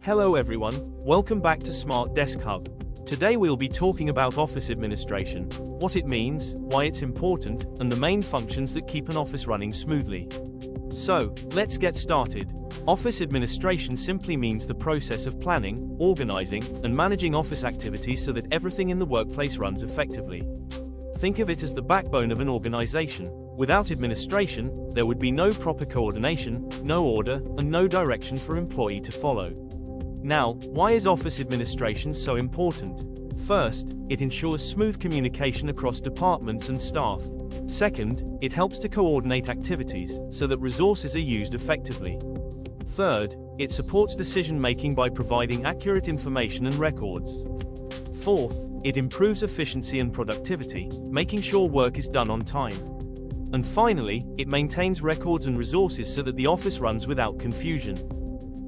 Hello everyone, welcome back to Smart Desk Hub. Today we'll be talking about office administration, what it means, why it's important, and the main functions that keep an office running smoothly. So, let's get started. Office administration simply means the process of planning, organizing, and managing office activities so that everything in the workplace runs effectively. Think of it as the backbone of an organization. Without administration, there would be no proper coordination, no order, and no direction for an employee to follow. Now, why is office administration so important? First, it ensures smooth communication across departments and staff. Second, it helps to coordinate activities so that resources are used effectively. Third, it supports decision-making by providing accurate information and records. Fourth, it improves efficiency and productivity, making sure work is done on time. And finally, it maintains records and resources so that the office runs without confusion.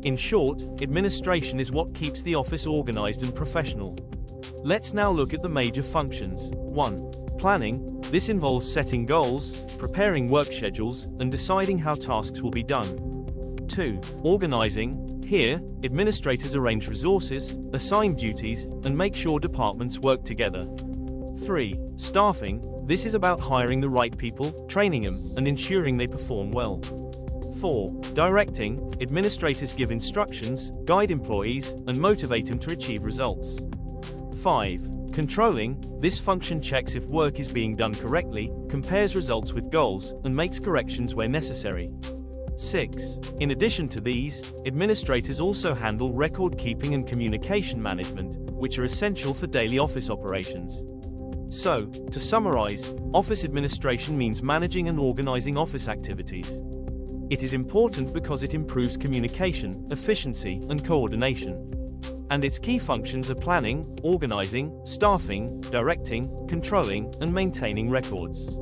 In short, administration is what keeps the office organized and professional. Let's now look at the major functions. 1. Planning. This involves setting goals, preparing work schedules, and deciding how tasks will be done. 2. Organizing. Here, administrators arrange resources, assign duties, and make sure departments work together. 3. Staffing. This is about hiring the right people, training them, and ensuring they perform well. 4. Directing. Administrators give instructions, guide employees, and motivate them to achieve results. 5. Controlling. This function checks if work is being done correctly, compares results with goals, and makes corrections where necessary. 6. In addition to these, administrators also handle record keeping and communication management, which are essential for daily office operations. So, to summarize, office administration means managing and organizing office activities. It is important because it improves communication, efficiency, and coordination. And its key functions are planning, organizing, staffing, directing, controlling, and maintaining records.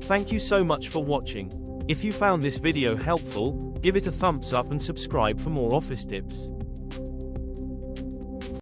Thank you so much for watching. If you found this video helpful, give it a thumbs up and subscribe for more office tips.